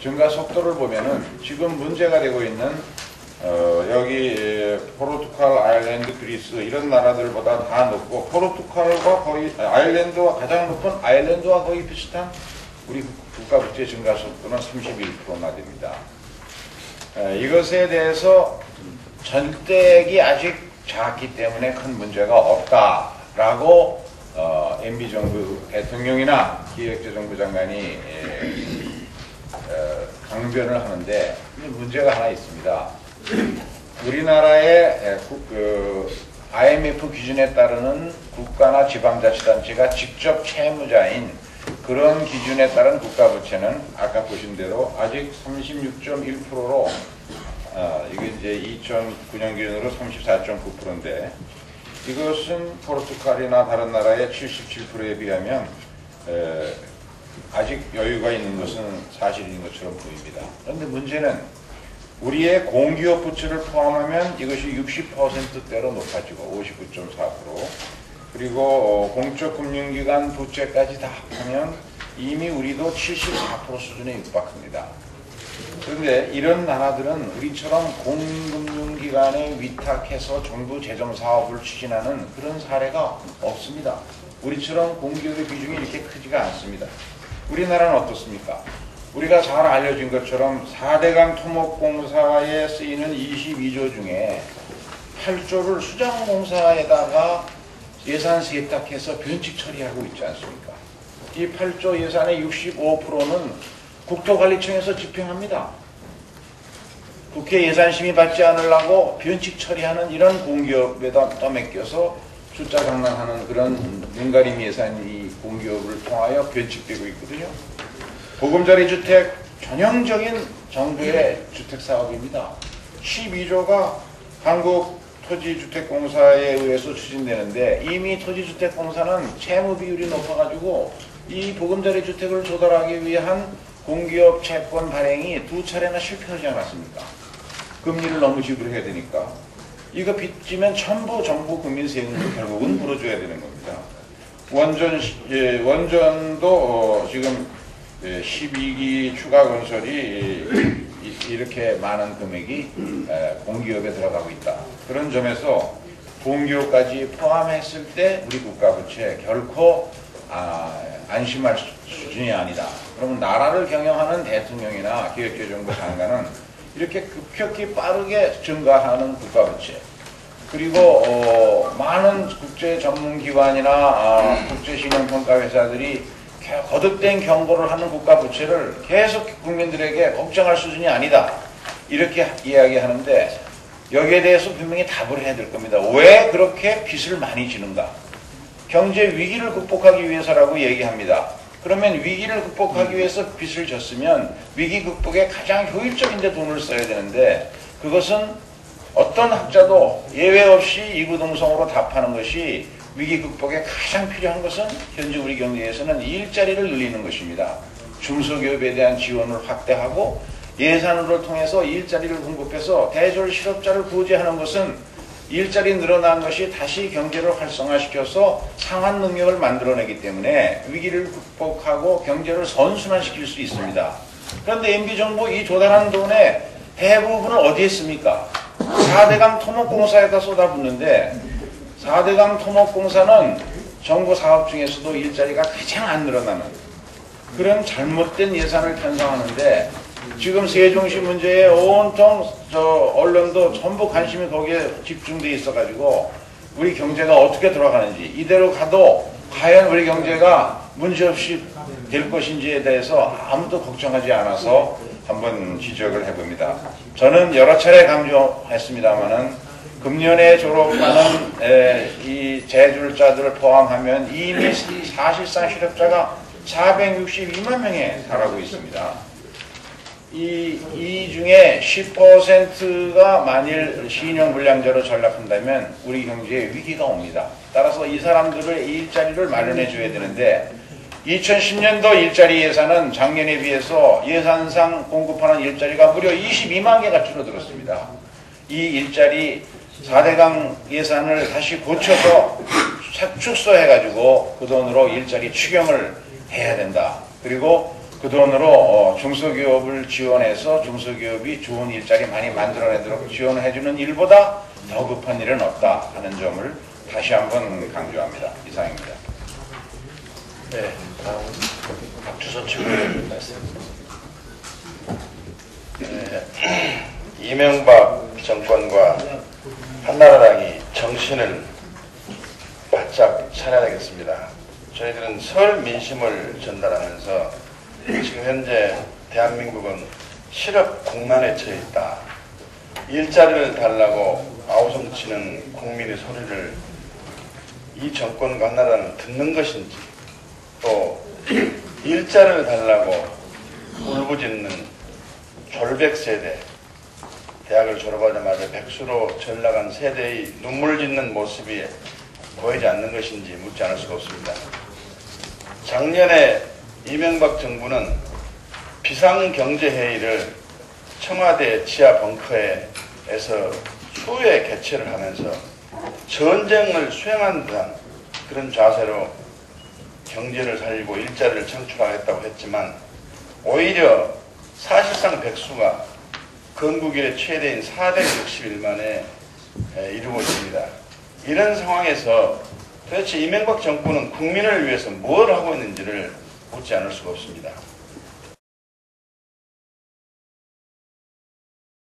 증가 속도를 보면은 지금 문제가 되고 있는 여기 포르투갈, 아일랜드, 그리스 이런 나라들보다 다 높고 포르투갈과 거의 아일랜드와 가장 높은 아일랜드와 거의 비슷한 우리 국가 부채 증가 속도는 31%나 됩니다. 이것에 대해서 전대액이 아직 작기 때문에 큰 문제가 없다라고 MB 정부 대통령이나 기획재정부 장관이 강변을 하는데 문제가 하나 있습니다. 우리나라의 IMF 기준에 따르는 국가나 지방자치단체가 직접 채무자인 그런 기준에 따른 국가부채는 아까 보신 대로 아직 36.1%로 이게 이제 2009년 기준으로 34.9%인데 이것은 포르투갈이나 다른 나라의 77%에 비하면 아직 여유가 있는 것은 사실인 것처럼 보입니다. 그런데 문제는 우리의 공기업 부채를 포함하면 이것이 60%대로 높아지고 59.4% 그리고 공적금융기관 부채까지 다 합하면 이미 우리도 74% 수준에 육박합니다. 그런데 이런 나라들은 우리처럼 공금융기관에 위탁해서 정부 재정사업을 추진하는 그런 사례가 없습니다. 우리처럼 공기업의 비중이 이렇게 크지가 않습니다. 우리나라는 어떻습니까? 우리가 잘 알려진 것처럼 4대강 토목공사에 쓰이는 22조 중에 8조를 수자원공사에다가 예산 세탁해서 변칙 처리하고 있지 않습니까? 이 8조 예산의 65%는 국토관리청에서 집행합니다. 국회 예산심의 받지 않으려고 변칙 처리하는 이런 공기업에다 떠맡겨서 숫자 장난하는 그런 눈가림 예산이 공기업을 통하여 변칙되고 있거든요. 보금자리 주택 전형적인 정부의 주택사업입니다. 12조가 한국토지주택공사에 의해서 추진되는데 이미 토지주택공사는 채무 비율이 높아가지고 이 보금자리 주택을 조달하기 위한 공기업 채권 발행이 2차례나 실패하지 않았습니까? 금리를 너무 지불해야 되니까. 이거 빚지면 전부 정부 국민 세금으로 결국은 물어줘야 되는 겁니다. 원전도 지금 12기 추가 건설이 이렇게 많은 금액이 공기업에 들어가고 있다. 그런 점에서 공기업까지 포함했을 때 우리 국가부채 결코 안심할 수준이 아니다. 그러면 나라를 경영하는 대통령이나 기획재정부 장관은 이렇게 급격히 빠르게 증가하는 국가부채 그리고 많은 국제 전문기관이나 국제신용평가회사들이 거듭된 경고를 하는 국가부채를 계속 국민들에게 걱정할 수준이 아니다. 이렇게 이야기하는데 여기에 대해서 분명히 답을 해야 될 겁니다. 왜 그렇게 빚을 많이 지는가? 경제 위기를 극복하기 위해서라고 얘기합니다. 그러면 위기를 극복하기 위해서 빚을 졌으면 위기 극복에 가장 효율적인 데 돈을 써야 되는데 그것은 어떤 학자도 예외 없이 이구동성으로 답하는 것이 위기 극복에 가장 필요한 것은 현재 우리 경제에서는 일자리를 늘리는 것입니다. 중소기업에 대한 지원을 확대하고 예산을 통해서 일자리를 공급해서 대졸 실업자를 구제하는 것은 일자리 늘어난 것이 다시 경제를 활성화시켜서 상환 능력을 만들어내기 때문에 위기를 극복하고 경제를 선순환시킬 수 있습니다. 그런데 MB정부 이 조달한 돈의 대부분은 어디에 씁니까? 4대강 토목공사에다 쏟아붓는데 4대강 토목공사는 정부 사업 중에서도 일자리가 가장 안 늘어나는 그런 잘못된 예산을 편성하는데 지금 세종시 문제에 온통 언론도 전부 관심이 거기에 집중돼 있어가지고 우리 경제가 어떻게 돌아가는지 이대로 가도 과연 우리 경제가 문제없이 될 것인지에 대해서 아무도 걱정하지 않아서 한번 지적을 해봅니다. 저는 여러 차례 강조했습니다마는 금년에 졸업하는 이 재졸자들을 포함하면 이미 사실상 실업자가 462만 명에 달하고 있습니다. 이 중에 10%가 만일 신용불량자로 전락한다면 우리 경제에 위기가 옵니다. 따라서 이 사람들의 일자리를 마련해 줘야 되는데 2010년도 일자리 예산은 작년에 비해서 예산상 공급하는 일자리가 무려 22만 개가 줄어들었습니다. 이 일자리 4대강 예산을 다시 고쳐서 축소해가지고 그 돈으로 일자리 추경을 해야 된다. 그리고 그 돈으로 중소기업을 지원해서 중소기업이 좋은 일자리 많이 만들어내도록 지원해주는 일보다 더 급한 일은 없다 하는 점을 다시 한번 강조합니다. 이상입니다. 네, 다음 박주선 최고위원 말씀. 네, 이명박 정권과 한나라당이 정신을 바짝 차려야 되겠습니다. 저희들은 설 민심을 전달하면서 지금 현재 대한민국은 실업 국난에 처해 있다. 일자리를 달라고 아우성치는 국민의 소리를 이 정권과 한나라당은 듣는 것인지, 또 일자리를 달라고 울부짖는 졸백 세대, 대학을 졸업하자마자 백수로 전락한 세대의 눈물 짓는 모습이 보이지 않는 것인지 묻지 않을 수가 없습니다. 작년에 이명박 정부는 비상경제회의를 청와대 지하 벙커에서 수회 개최를 하면서 전쟁을 수행한 듯한 그런 자세로 경제를 살리고 일자리를 창출하겠다고 했지만, 오히려 사실상 백수가 건국 이래 최대인 461만에 이르고 있습니다. 이런 상황에서 도대체 이명박 정부는 국민을 위해서 뭘 하고 있는지를 묻지 않을 수가 없습니다.